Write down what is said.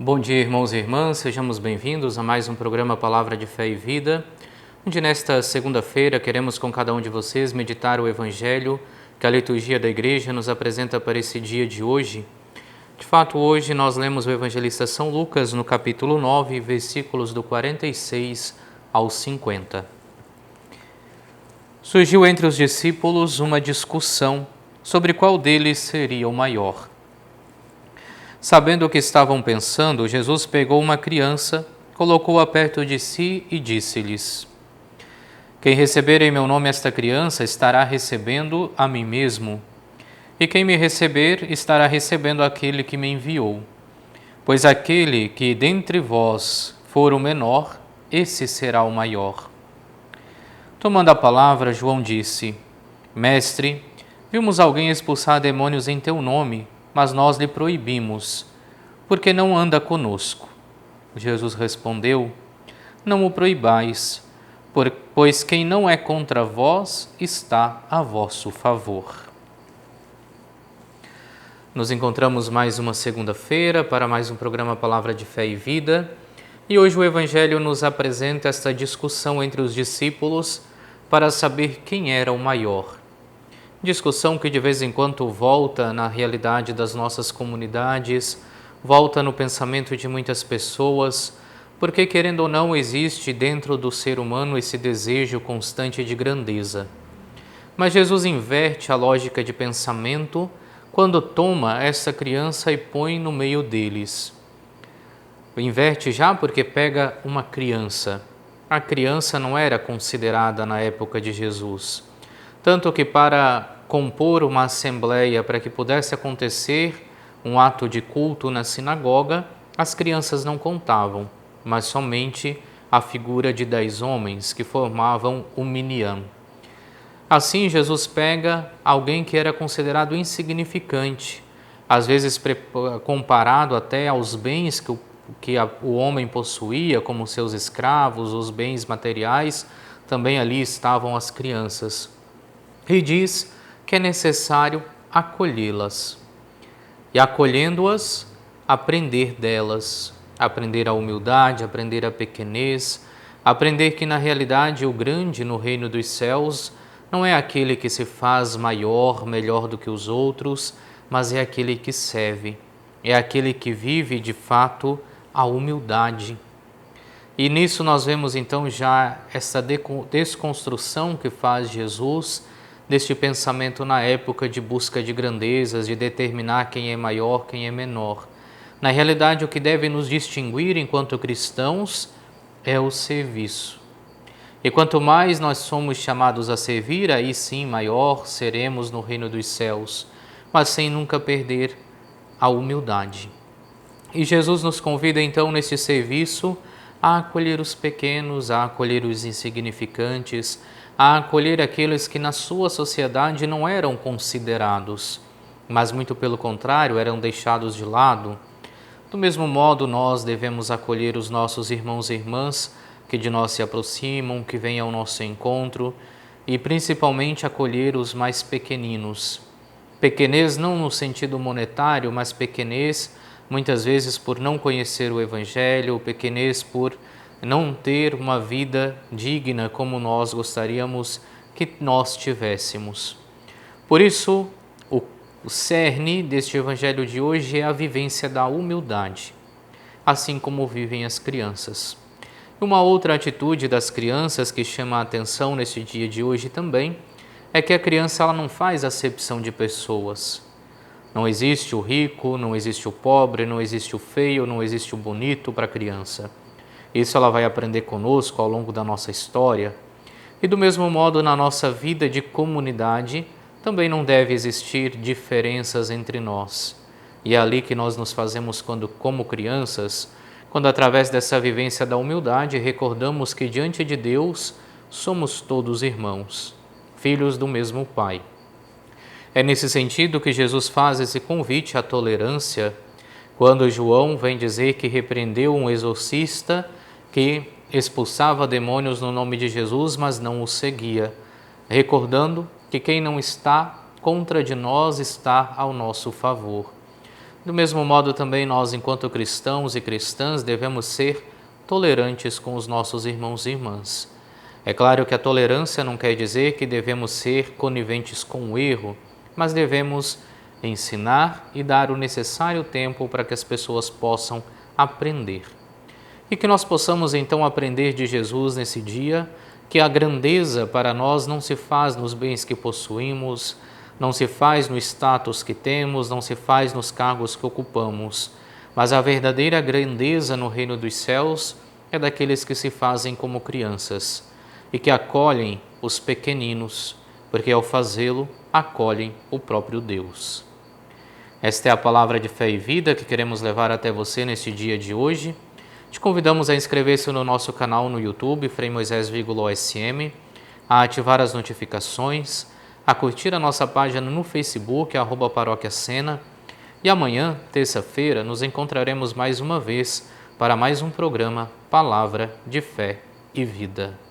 Bom dia, irmãos e irmãs, sejamos bem-vindos a mais um programa Palavra de Fé e Vida, onde nesta segunda-feira queremos com cada um de vocês meditar o Evangelho que a liturgia da Igreja nos apresenta para esse dia de hoje. De fato, hoje nós lemos o evangelista São Lucas no capítulo 9, versículos do 46 ao 50. Surgiu entre os discípulos uma discussão sobre qual deles seria o maior. Sabendo o que estavam pensando, Jesus pegou uma criança, colocou-a perto de si e disse-lhes: Quem receber em meu nome esta criança estará recebendo a mim mesmo, e quem me receber estará recebendo aquele que me enviou. Pois aquele que dentre vós for o menor, esse será o maior. Tomando a palavra, João disse: Mestre, vimos alguém expulsar demônios em teu nome, mas nós lhe proibimos, porque não anda conosco. Jesus respondeu: Não o proibais, pois quem não é contra vós está a vosso favor. Nos encontramos mais uma segunda-feira para mais um programa Palavra de Fé e Vida, e hoje o Evangelho nos apresenta esta discussão entre os discípulos para saber quem era o maior. Discussão que de vez em quando volta na realidade das nossas comunidades, volta no pensamento de muitas pessoas, porque querendo ou não existe dentro do ser humano esse desejo constante de grandeza. Mas Jesus inverte a lógica de pensamento quando toma essa criança e põe no meio deles. Inverte já porque pega uma criança. A criança não era considerada na época de Jesus. Tanto que para compor uma assembleia, para que pudesse acontecer um ato de culto na sinagoga, as crianças não contavam, mas somente a figura de 10 homens que formavam o minyan. Assim, Jesus pega alguém que era considerado insignificante, às vezes comparado até aos bens que o homem possuía, como seus escravos, os bens materiais, também ali estavam as crianças. E diz que é necessário acolhê-las. E acolhendo-as, aprender delas, aprender a humildade, aprender a pequenez, aprender que na realidade o grande no reino dos céus não é aquele que se faz maior, melhor do que os outros, mas é aquele que serve, é aquele que vive de fato a humildade. E nisso nós vemos então já essa desconstrução que faz Jesus deste pensamento na época de busca de grandezas, de determinar quem é maior, quem é menor. Na realidade, o que deve nos distinguir enquanto cristãos é o serviço. E quanto mais nós somos chamados a servir, aí sim maior seremos no reino dos céus, mas sem nunca perder a humildade. E Jesus nos convida então nesse serviço a acolher os pequenos, a acolher os insignificantes, a acolher aqueles que na sua sociedade não eram considerados, mas muito pelo contrário, eram deixados de lado. Do mesmo modo, nós devemos acolher os nossos irmãos e irmãs que de nós se aproximam, que vêm ao nosso encontro, e principalmente acolher os mais pequeninos. Pequenez não no sentido monetário, mas pequenez muitas vezes por não conhecer o Evangelho, pequenez por não ter uma vida digna como nós gostaríamos que nós tivéssemos. Por isso, o cerne deste Evangelho de hoje é a vivência da humildade, assim como vivem as crianças. Uma outra atitude das crianças que chama a atenção neste dia de hoje também é que a criança ela não faz acepção de pessoas. Não existe o rico, não existe o pobre, não existe o feio, não existe o bonito para a criança. Isso ela vai aprender conosco ao longo da nossa história. E do mesmo modo, na nossa vida de comunidade, também não deve existir diferenças entre nós. E é ali que nós nos fazemos como crianças, quando através dessa vivência da humildade recordamos que diante de Deus somos todos irmãos, filhos do mesmo Pai. É nesse sentido que Jesus faz esse convite à tolerância, quando João vem dizer que repreendeu um exorcista que expulsava demônios no nome de Jesus, mas não o seguia, recordando que quem não está contra de nós está ao nosso favor. Do mesmo modo, também nós, enquanto cristãos e cristãs, devemos ser tolerantes com os nossos irmãos e irmãs. É claro que a tolerância não quer dizer que devemos ser coniventes com o erro, mas devemos ensinar e dar o necessário tempo para que as pessoas possam aprender. E que nós possamos então aprender de Jesus nesse dia que a grandeza para nós não se faz nos bens que possuímos, não se faz no status que temos, não se faz nos cargos que ocupamos, mas a verdadeira grandeza no reino dos céus é daqueles que se fazem como crianças e que acolhem os pequeninos, porque ao fazê-lo, acolhem o próprio Deus. Esta é a palavra de fé e vida que queremos levar até você neste dia de hoje. Te convidamos a inscrever-se no nosso canal no YouTube, Frei Moisés OSM, a ativar as notificações, a curtir a nossa página no Facebook, @Paróquia Sena. E amanhã, terça-feira, nos encontraremos mais uma vez para mais um programa Palavra de Fé e Vida.